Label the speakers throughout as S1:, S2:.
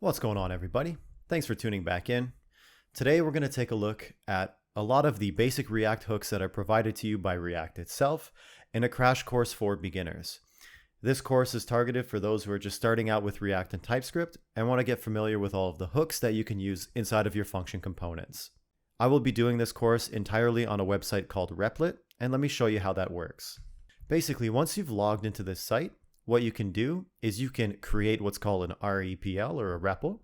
S1: What's going on, everybody? Thanks for tuning back in. Today we're going to take a look at a lot of the basic React hooks that are provided to you by React itself in a crash course for beginners. This course is targeted for those who are just starting out with React and TypeScript and want to get familiar with all of the hooks that you can use inside of your function components. I will be doing this course entirely on a website called Replit, and let me show you how that works. Basically, once you've logged into this site, what you can do is you can create what's called an REPL or a REPL,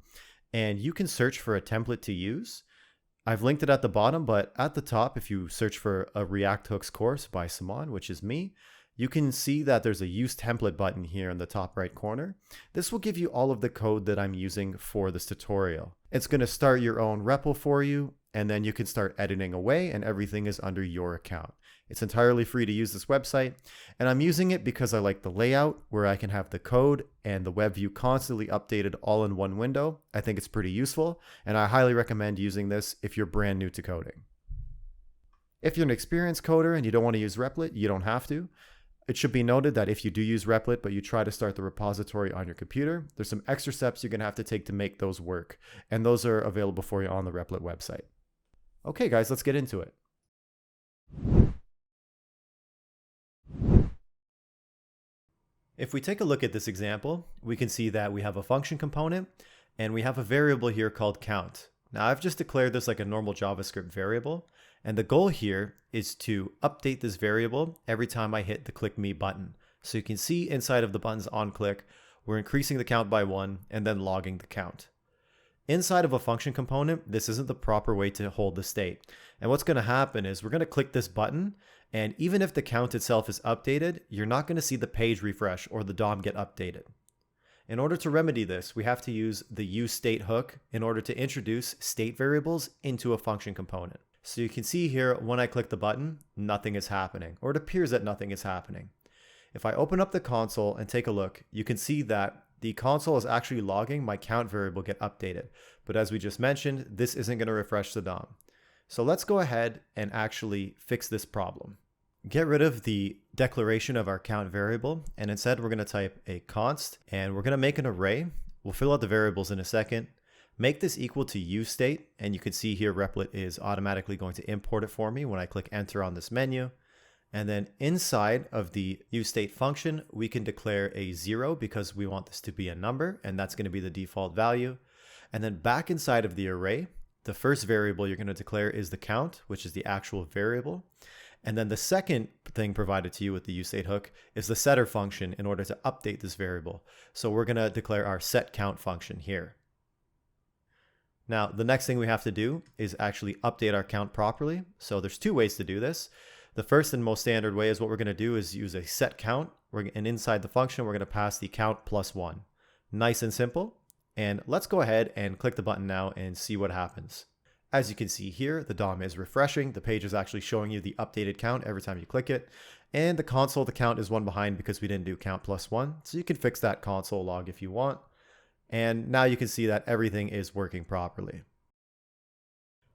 S1: and you can search for a template to use. I've linked it at the bottom, but at the top, if you search for a React Hooks course by Simon, which is me, you can see that there's a Use Template button here in the top right corner. This will give you all of the code that I'm using for this tutorial. It's going to start your own REPL for you, and then you can start editing away, and everything is under your account. It's entirely free to use this website, and I'm using it because I like the layout where I can have the code and the web view constantly updated all in one window. I think it's pretty useful, and I highly recommend using this if you're brand new to coding. If you're an experienced coder and you don't want to use Replit, you don't have to. It should be noted that if you do use Replit, but you try to start the repository on your computer, there's some extra steps you're going to have to take to make those work, and those are available for you on the Replit website. Okay, guys, let's get into it. If we take a look at this example, we can see that we have a function component and we have a variable here called count. Now I've just declared this like a normal JavaScript variable, and the goal here is to update this variable every time I hit the click me button. So you can see inside of the button's on click, we're increasing the count by 1 and then logging the count. Inside of a function component, this isn't the proper way to hold the state. And what's going to happen is we're going to click this button, and even if the count itself is updated, you're not going to see the page refresh or the DOM get updated. In order to remedy this, we have to use the useState hook in order to introduce state variables into a function component. So you can see here, when I click the button, nothing is happening, or it appears that nothing is happening. If I open up the console and take a look, you can see that the console is actually logging my count variable get updated. But as we just mentioned, this isn't going to refresh the DOM. So let's go ahead and actually fix this problem. Get rid of the declaration of our count variable, and instead we're going to type a const, and we're going to make an array. We'll fill out the variables in a second. Make this equal to useState, and you can see here Replit is automatically going to import it for me when I click enter on this menu. And then inside of the useState function, we can declare a 0 because we want this to be a number, and that's going to be the default value. And then back inside of the array, the first variable you're going to declare is the count, which is the actual variable. And then the second thing provided to you with the useState hook is the setter function in order to update this variable. So we're going to declare our setCount function here. Now, the next thing we have to do is actually update our count properly. So there's two ways to do this. The first and most standard way is what we're going to do is use a setCount, and inside the function, we're going to pass the count plus 1. Nice and simple. And let's go ahead and click the button now and see what happens. As you can see here, the DOM is refreshing. The page is actually showing you the updated count every time you click it. And the console, the count is one behind because we didn't do count plus 1. So you can fix that console log if you want. And now you can see that everything is working properly.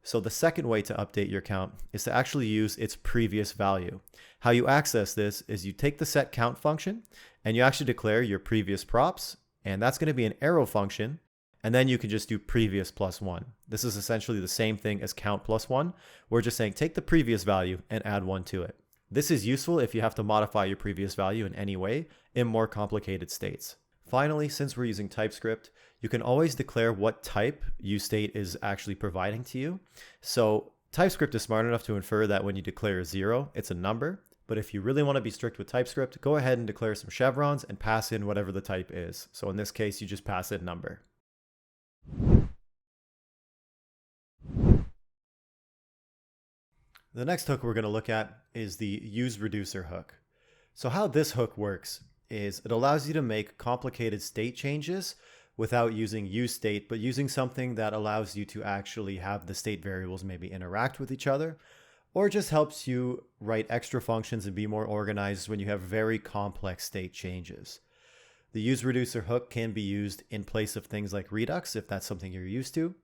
S1: So the second way to update your count is to actually use its previous value. How you access this is you take the setCount function and you actually declare your previous props, and that's going to be an arrow function, and then you can just do previous plus 1. This is essentially the same thing as count plus 1. We're just saying take the previous value and add 1 to it. This is useful if you have to modify your previous value in any way in more complicated states. Finally, since we're using TypeScript, you can always declare what type useState is actually providing to you. So TypeScript is smart enough to infer that when you declare 0, it's a number. But if you really want to be strict with TypeScript, go ahead and declare some chevrons and pass in whatever the type is. So in this case, you just pass in number. The next hook we're going to look at is the useReducer hook. So how this hook works is it allows you to make complicated state changes without using useState, but using something that allows you to actually have the state variables maybe interact with each other, or just helps you write extra functions and be more organized when you have very complex state changes. The useReducer hook can be used in place of things like Redux if that's something you're used to.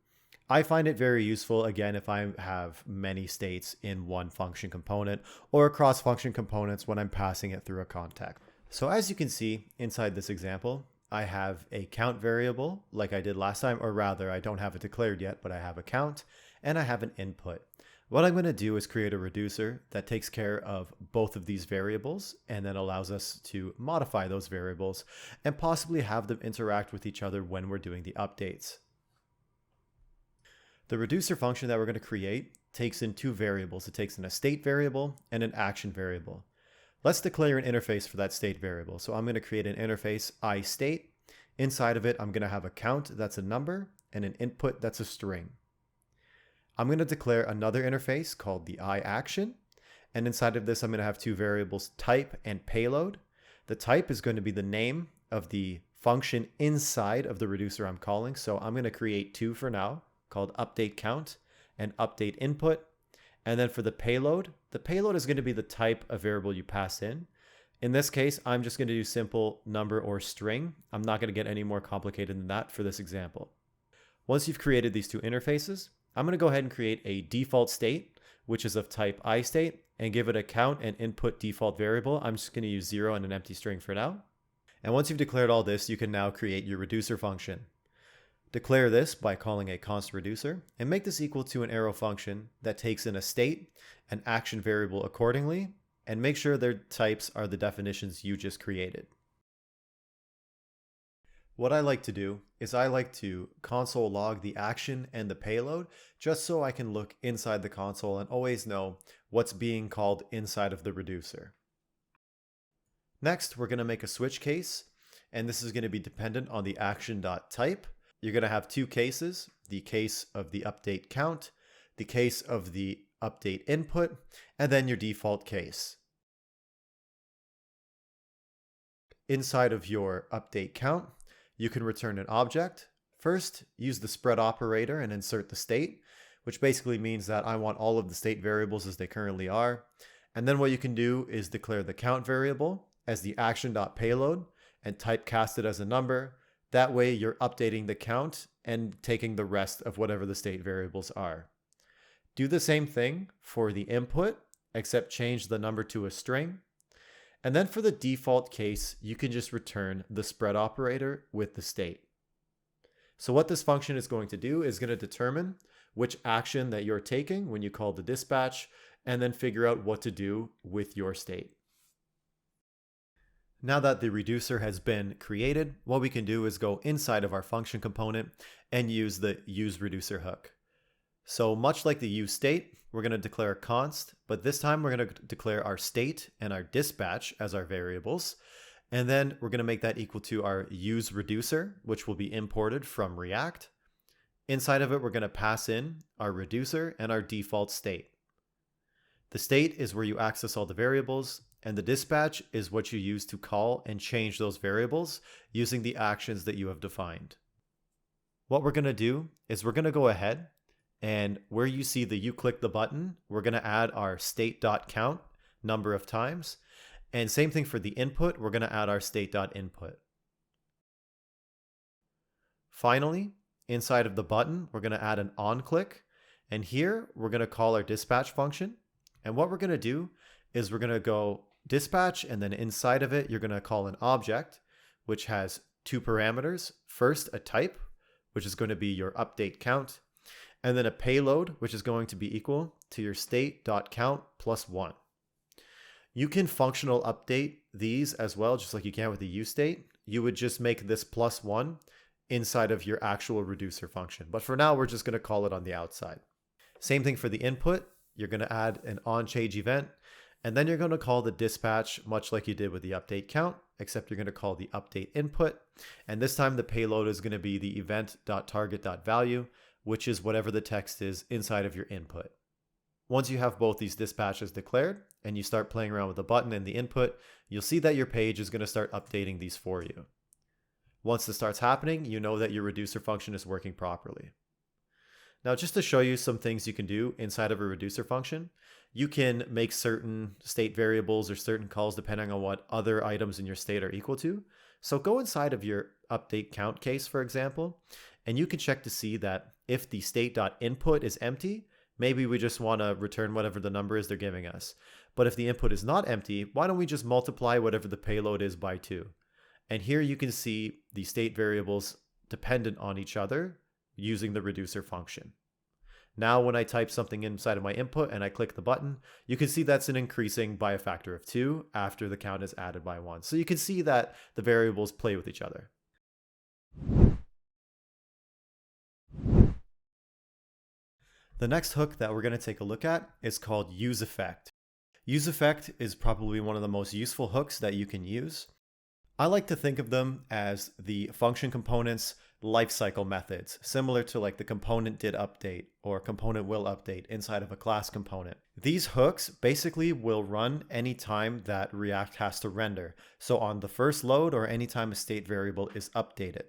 S1: I find it very useful, again, if I have many states in one function component or across function components when I'm passing it through a context. So as you can see inside this example, I have a count variable like I did last time, or rather I don't have it declared yet, but I have a count and I have an input. What I'm going to do is create a reducer that takes care of both of these variables and then allows us to modify those variables and possibly have them interact with each other when we're doing the updates. The reducer function that we're going to create takes in two variables. It takes in a state variable and an action variable. Let's declare an interface for that state variable. So I'm going to create an interface iState. Inside of it, I'm going to have a count that's a number and an input that's a string. I'm going to declare another interface called the iAction. And inside of this, I'm going to have two variables, type and payload. The type is going to be the name of the function inside of the reducer I'm calling. So I'm going to create two for now called update count and update input. And then for the payload is going to be the type of variable you pass in. In this case, I'm just going to do simple number or string. I'm not going to get any more complicated than that for this example. Once you've created these two interfaces, I'm going to go ahead and create a default state, which is of type iState, and give it a count and input default variable. I'm just going to use 0 and an empty string for now. And once you've declared all this, you can now create your reducer function. Declare this by calling a const reducer and make this equal to an arrow function that takes in a state and action variable accordingly, and make sure their types are the definitions you just created. What I like to do is I like to console log the action and the payload just so I can look inside the console and always know what's being called inside of the reducer. Next, we're going to make a switch case, and this is going to be dependent on the action.type. You're going to have two cases, the case of the update count, the case of the update input, and then your default case. Inside of your update count, you can return an object. First, use the spread operator and insert the state, which basically means that I want all of the state variables as they currently are. And then what you can do is declare the count variable as the action.payload and typecast it as a number. That way you're updating the count and taking the rest of whatever the state variables are. Do the same thing for the input, except change the number to a string. And then for the default case, you can just return the spread operator with the state. So what this function is going to do is going to determine which action that you're taking when you call the dispatch, and then figure out what to do with your state. Now that the reducer has been created, what we can do is go inside of our function component and use the useReducer hook. So much like the useState, we're going to declare a const, but this time we're going to declare our state and our dispatch as our variables. And then we're going to make that equal to our useReducer, which will be imported from React. Inside of it, we're going to pass in our reducer and our default state. The state is where you access all the variables, and the dispatch is what you use to call and change those variables using the actions that you have defined. What we're going to do is we're going to go ahead and where you see the you click the button, we're going to add our state.count number of times. And same thing for the input, we're going to add our state.input. Finally, inside of the button, we're going to add an on click. And here we're going to call our dispatch function. And what we're going to do is we're going to go dispatch, and then inside of it, you're going to call an object, which has two parameters. First, a type, which is going to be your update count, and then a payload, which is going to be equal to your state.count plus 1. You can functional update these as well, just like you can with the useState. You would just make this plus 1 inside of your actual reducer function. But for now, we're just going to call it on the outside. Same thing for the input. You're going to add an onChange event, and then you're going to call the dispatch much like you did with the update count, except you're going to call the update input. And this time the payload is going to be the event.target.value, which is whatever the text is inside of your input. Once you have both these dispatches declared and you start playing around with the button and the input, you'll see that your page is going to start updating these for you. Once this starts happening, you know that your reducer function is working properly. Now, just to show you some things you can do inside of a reducer function, you can make certain state variables or certain calls depending on what other items in your state are equal to. So go inside of your update count case, for example, and you can check to see that if the state.input is empty, maybe we just want to return whatever the number is they're giving us. But if the input is not empty, why don't we just multiply whatever the payload is by 2? And here you can see the state variables dependent on each other using the reducer function. Now when I type something inside of my input and I click the button, you can see that's an increasing by a factor of 2 after the count is added by 1. So you can see that the variables play with each other. The next hook that we're going to take a look at is called useEffect. useEffect is probably one of the most useful hooks that you can use. I like to think of them as the function components lifecycle methods, similar to like the component did update or component will update inside of a class component. These hooks basically will run anytime that React has to render, so on the first load or anytime a state variable is updated.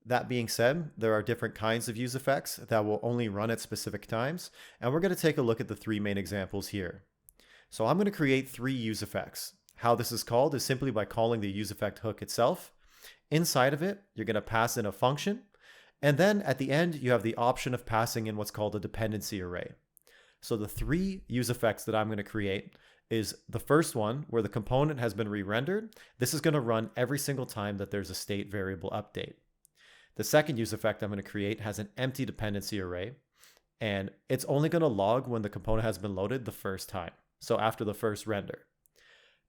S1: That being said, there are different kinds of useEffects that will only run at specific times, and we're going to take a look at the 3 main examples here. So I'm going to create 3 useEffects. How this is called is simply by calling the useEffect hook itself. Inside of it, you're going to pass in a function, and then at the end, you have the option of passing in what's called a dependency array. So the 3 useEffects that I'm going to create is the first one where the component has been re-rendered. This is going to run every single time that there's a state variable update. The second useEffect I'm going to create has an empty dependency array, and it's only going to log when the component has been loaded the first time, so after the first render.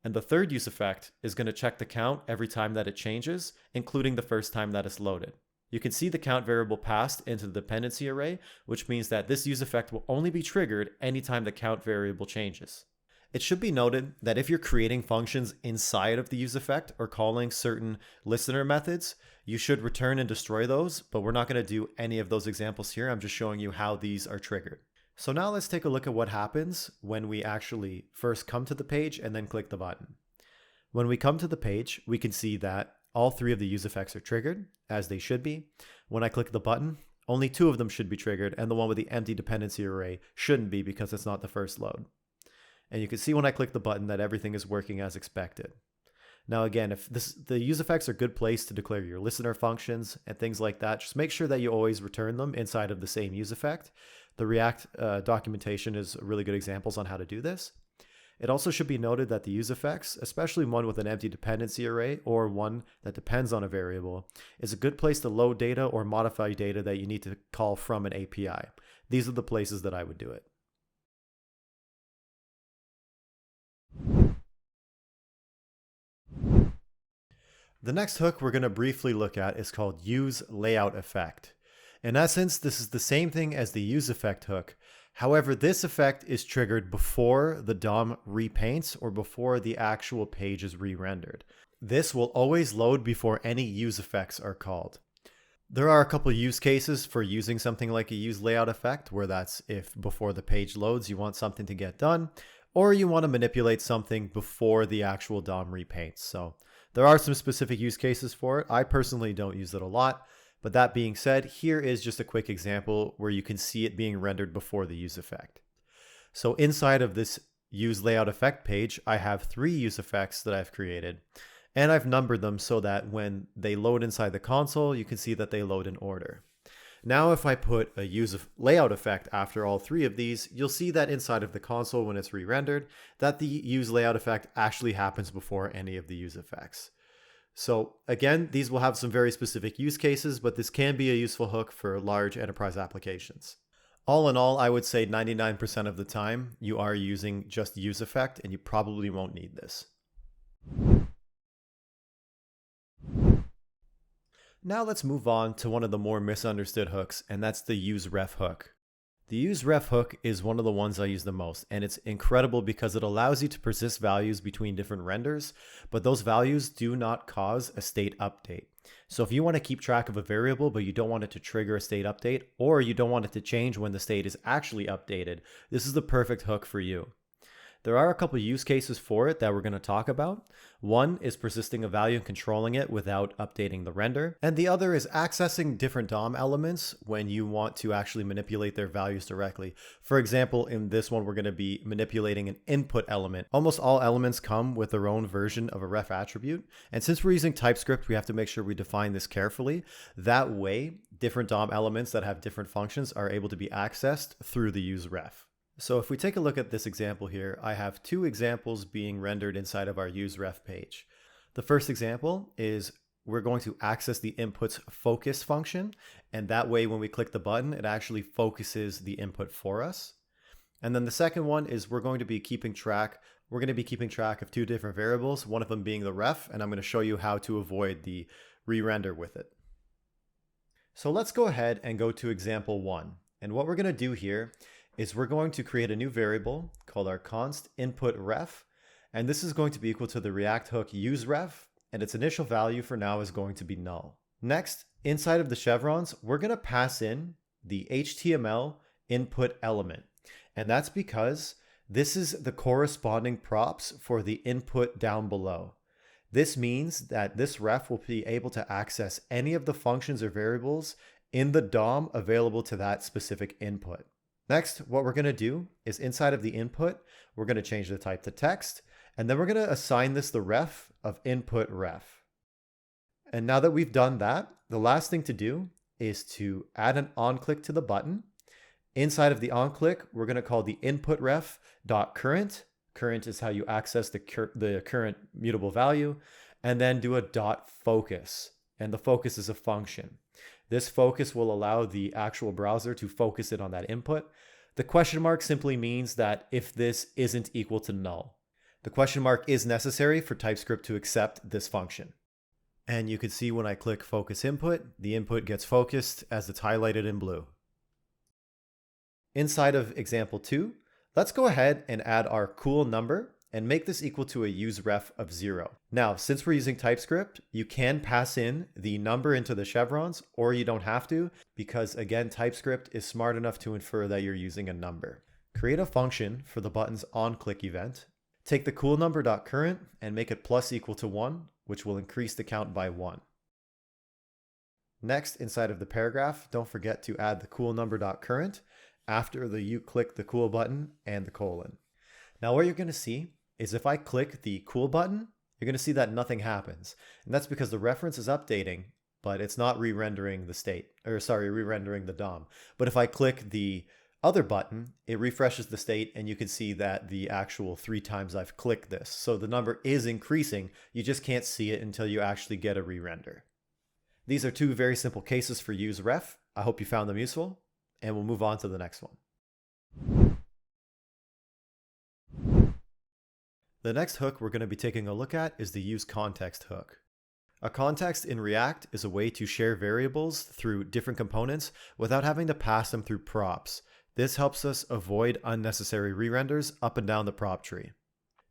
S1: And the third useEffect is going to check the count every time that it changes, including the first time that it's loaded. You can see the count variable passed into the dependency array, which means that this useEffect will only be triggered anytime the count variable changes. It should be noted that if you're creating functions inside of the useEffect or calling certain listener methods, you should return and destroy those, but we're not going to do any of those examples here. I'm just showing you how these are triggered. So now let's take a look at what happens when we actually first come to the page and then click the button. When we come to the page, we can see that all 3 of the useEffects are triggered, as they should be. When I click the button, only 2 of them should be triggered, and the one with the empty dependency array shouldn't be because it's not the first load. And you can see when I click the button that everything is working as expected. Now again, if the useEffects are a good place to declare your listener functions and things like that, just make sure that you always return them inside of the same useEffect. The React documentation is really good examples on how to do this. It also should be noted that the useEffects, especially one with an empty dependency array or one that depends on a variable, is a good place to load data or modify data that you need to call from an API. These are the places that I would do it. The next hook we're going to briefly look at is called useLayoutEffect. In essence, this is the same thing as the useEffect hook. However, this effect is triggered before the DOM repaints or before the actual page is re-rendered. This will always load before any useEffects are called. There are a couple use cases for using something like a useLayoutEffect, where that's if before the page loads you want something to get done, or you want to manipulate something before the actual DOM repaints. So there are some specific use cases for it. I personally don't use it a lot. But that being said, here is just a quick example where you can see it being rendered before the useEffect. So inside of this useLayoutEffect page, I have 3 useEffects that I've created, and I've numbered them so that when they load inside the console, you can see that they load in order. Now, if I put a useLayoutEffect after all 3 of these, you'll see that inside of the console when it's re-rendered, that the useLayoutEffect actually happens before any of the useEffects. So again, these will have some very specific use cases, but this can be a useful hook for large enterprise applications. All in all, I would say 99% of the time you are using just useEffect and you probably won't need this. Now let's move on to one of the more misunderstood hooks, and that's the useRef hook. The useRef hook is one of the ones I use the most, and it's incredible because it allows you to persist values between different renders, but those values do not cause a state update. So if you want to keep track of a variable, but you don't want it to trigger a state update, or you don't want it to change when the state is actually updated, this is the perfect hook for you. There are a couple use cases for it that we're going to talk about. One is persisting a value and controlling it without updating the render. And the other is accessing different DOM elements when you want to actually manipulate their values directly. For example, in this one, we're going to be manipulating an input element. Almost all elements come with their own version of a ref attribute. And since we're using Typescript, we have to make sure we define this carefully. That way, different DOM elements that have different functions are able to be accessed through the useRef. So if we take a look at this example here, I have 2 examples being rendered inside of our useRef page. The first example is we're going to access the input's focus function, and that way when we click the button, it actually focuses the input for us. And then the second one is we're going to be keeping track of two different variables, one of them being the ref, and I'm going to show you how to avoid the re-render with it. So let's go ahead and go to example 1. And what we're going to do here is we're going to create a new variable called our const input ref, and this is going to be equal to the React hook useRef, and its initial value for now is going to be null. Next, inside of the chevrons, we're going to pass in the HTML input element, and that's because this is the corresponding props for the input down below. This means that this ref will be able to access any of the functions or variables in the DOM available to that specific input. Next, what we're going to do is inside of the input, we're going to change the type to text, and then we're going to assign this the ref of input ref. And now that we've done that, the last thing to do is to add an onClick to the button. Inside of the onClick, we're going to call the input ref .current. Current is how you access the current mutable value, and then do a .focus. And the focus is a function. This focus will allow the actual browser to focus it on that input. The question mark simply means that if this isn't equal to null. The question mark is necessary for Typescript to accept this function. And you can see when I click focus input, the input gets focused as it's highlighted in blue. Inside of example 2, let's go ahead and add our cool number and make this equal to a useRef of 0. Now, since we're using TypeScript, you can pass in the number into the chevrons, or you don't have to, because again, TypeScript is smart enough to infer that you're using a number. Create a function for the button's onClick event. Take the coolNumber.current and make it plus equal to 1, which will increase the count by 1. Next, inside of the paragraph, don't forget to add the coolNumber.current after you click the cool button and the colon. Now what you're going to see is if I click the cool button, you're going to see that nothing happens. And that's because the reference is updating, but it's not re-rendering the DOM. But if I click the other button, it refreshes the state, and you can see that the actual 3 times I've clicked this. So the number is increasing, you just can't see it until you actually get a re-render. These are 2 very simple cases for useRef. I hope you found them useful, and we'll move on to the next one. The next hook we're going to be taking a look at is the useContext hook. A context in React is a way to share variables through different components without having to pass them through props. This helps us avoid unnecessary re-renders up and down the prop tree.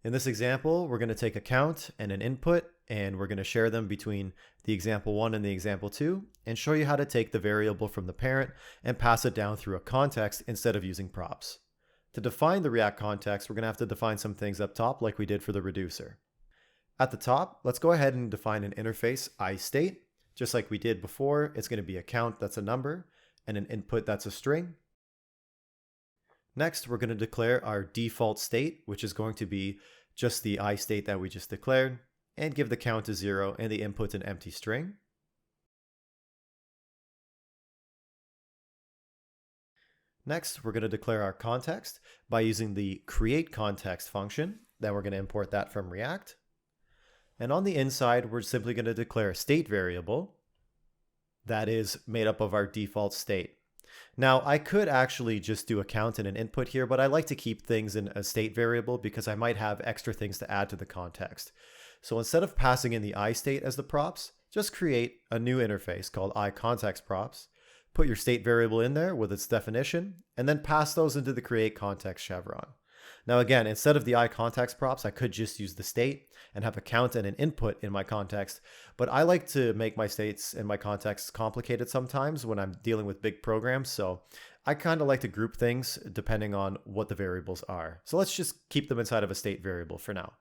S1: In this example, we're going to take a count and an input, and we're going to share them between the example 1 and the example 2, and show you how to take the variable from the parent and pass it down through a context instead of using props. To define the React context, we're going to have to define some things up top like we did for the reducer. At the top, let's go ahead and define an interface useState. Just like we did before, it's going to be a count that's a number, and an input that's a string. Next, we're going to declare our default state, which is going to be just the useState that we just declared, and give the count to 0 and the input an empty string. Next, we're going to declare our context by using the createContext function. Then we're going to import that from React. And on the inside, we're simply going to declare a state variable that is made up of our default state. Now, I could actually just do a count and an input here, but I like to keep things in a state variable because I might have extra things to add to the context. So instead of passing in the useState as the props, just create a new interface called useContextProps, put your state variable in there with its definition, and then pass those into the createContext chevron. Now again, instead of the useContextProps, I could just use the state and have a count and an input in my context, but I like to make my states and my contexts complicated sometimes when I'm dealing with big programs, so I kind of like to group things depending on what the variables are. So let's just keep them inside of a state variable for now.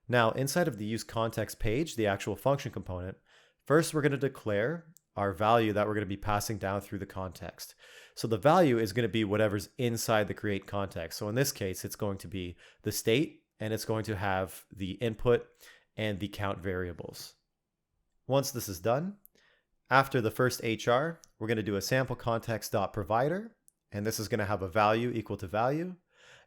S1: Now, inside of the useContext page, the actual function component, first we're going to declare our value that we're going to be passing down through the context. So the value is going to be whatever's inside the create context. So in this case, it's going to be the state, and it's going to have the input and the count variables. Once this is done, after the first HR, we're going to do a sample context.provider, and this is going to have a value equal to value.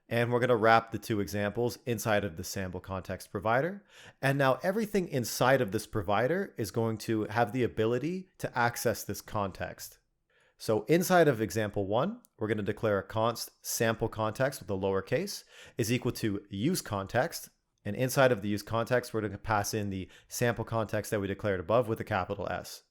S1: And we're going to wrap the two examples inside of the sample context provider. And now everything inside of this provider is going to have the ability to access this context. So inside of example 1, we're going to declare a const sample context with a lowercase is equal to useContext. And inside of the useContext, we're going to pass in the sample context that we declared above with a capital S.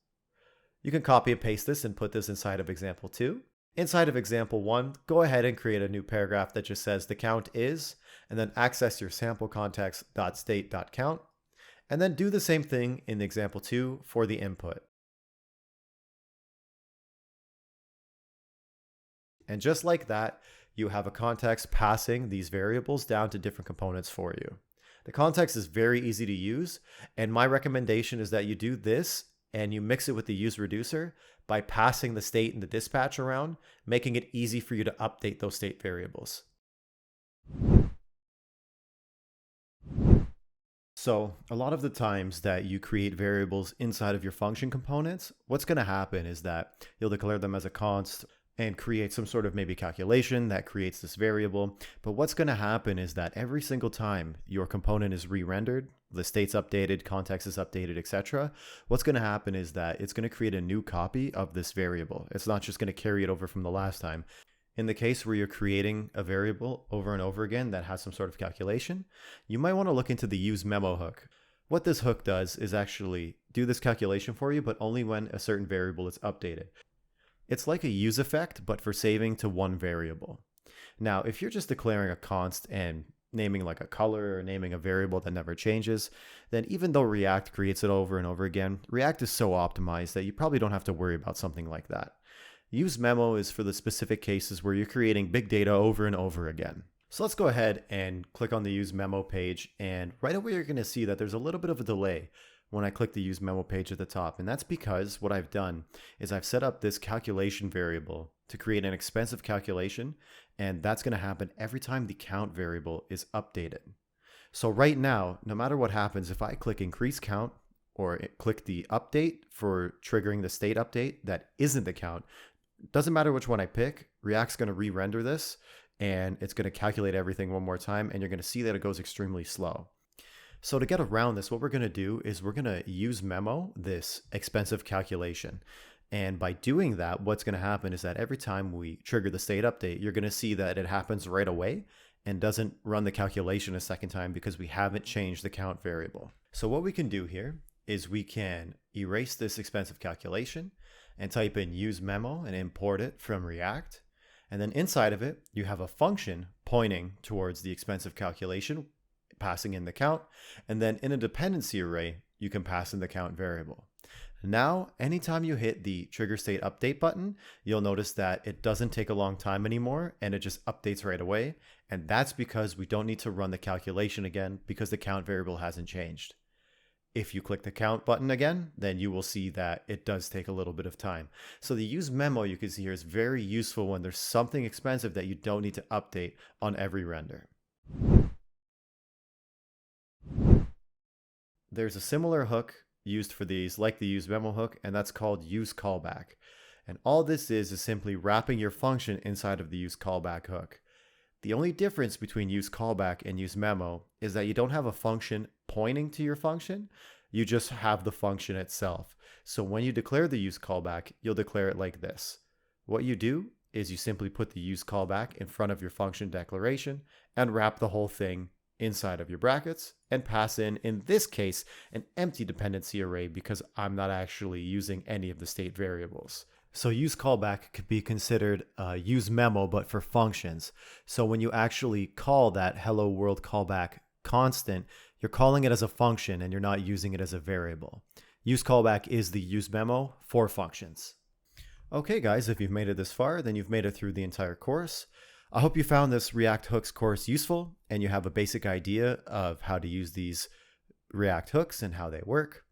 S1: You can copy and paste this and put this inside of example 2. Inside of example 1, go ahead and create a new paragraph that just says the count is, and then access your sample context.state.count, and then do the same thing in example 2 for the input. And just like that, you have a context passing these variables down to different components for you. The context is very easy to use, and my recommendation is that you do this and you mix it with the useReducer by passing the state and the dispatch around, making it easy for you to update those state variables. So a lot of the times that you create variables inside of your function components, what's going to happen is that you'll declare them as a const and create some sort of maybe calculation that creates this variable. But what's going to happen is that every single time your component is re-rendered, the state's updated, context is updated, etc., what's going to happen is that it's going to create a new copy of this variable. It's not just going to carry it over from the last time. In the case where you're creating a variable over and over again that has some sort of calculation, you might want to look into the useMemo hook. What this hook does is actually do this calculation for you, but only when a certain variable is updated. It's like a useEffect, but for saving to one variable. Now, if you're just declaring a const and naming like a color or naming a variable that never changes, then even though React creates it over and over again, React is so optimized that you probably don't have to worry about something like that. useMemo is for the specific cases where you're creating big data over and over again. So let's go ahead and click on the useMemo page, and right away you're going to see that there's a little bit of a delay when I click the useMemo page at the top. And that's because what I've done is I've set up this calculation variable to create an expensive calculation, and that's going to happen every time the count variable is updated. So right now, no matter what happens, if I click increase count or click the update for triggering the state update that isn't the count, doesn't matter which one I pick, React's going to re-render this and it's going to calculate everything one more time, and you're going to see that it goes extremely slow. So to get around this, what we're going to do is we're going to useMemo this expensive calculation. And by doing that, what's going to happen is that every time we trigger the state update, you're going to see that it happens right away and doesn't run the calculation a second time because we haven't changed the count variable. So what we can do here is we can erase this expensive calculation and type in useMemo and import it from React. And then inside of it, you have a function pointing towards the expensive calculation, passing in the count, and then in a dependency array, you can pass in the count variable. Now, anytime you hit the trigger state update button, you'll notice that it doesn't take a long time anymore and it just updates right away. And that's because we don't need to run the calculation again because the count variable hasn't changed. If you click the count button again, then you will see that it does take a little bit of time. So the useMemo you can see here is very useful when there's something expensive that you don't need to update on every render. There's a similar hook used for these like the useMemo hook, and that's called useCallback. And all this is simply wrapping your function inside of the useCallback hook. The only difference between useCallback and useMemo is that you don't have a function pointing to your function, you just have the function itself. So when you declare the useCallback, you'll declare it like this. What you do is you simply put the useCallback in front of your function declaration and wrap the whole thing inside of your brackets and pass in this case, an empty dependency array because I'm not actually using any of the state variables. So useCallback could be considered useMemo, but for functions. So when you actually call that hello world callback constant, you're calling it as a function and you're not using it as a variable. useCallback is the useMemo for functions. Okay guys, if you've made it this far, then you've made it through the entire course. I hope you found this React hooks course useful and you have a basic idea of how to use these React hooks and how they work.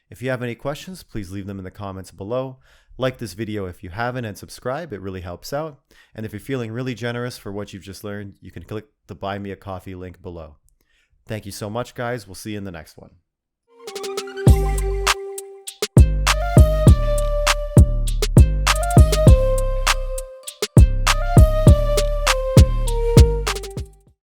S1: If you have any questions, please leave them in the comments below. Like this video if you haven't and subscribe, it really helps out. And if you're feeling really generous for what you've just learned, you can click the Buy Me a Coffee link below. Thank you so much guys, we'll see you in the next one.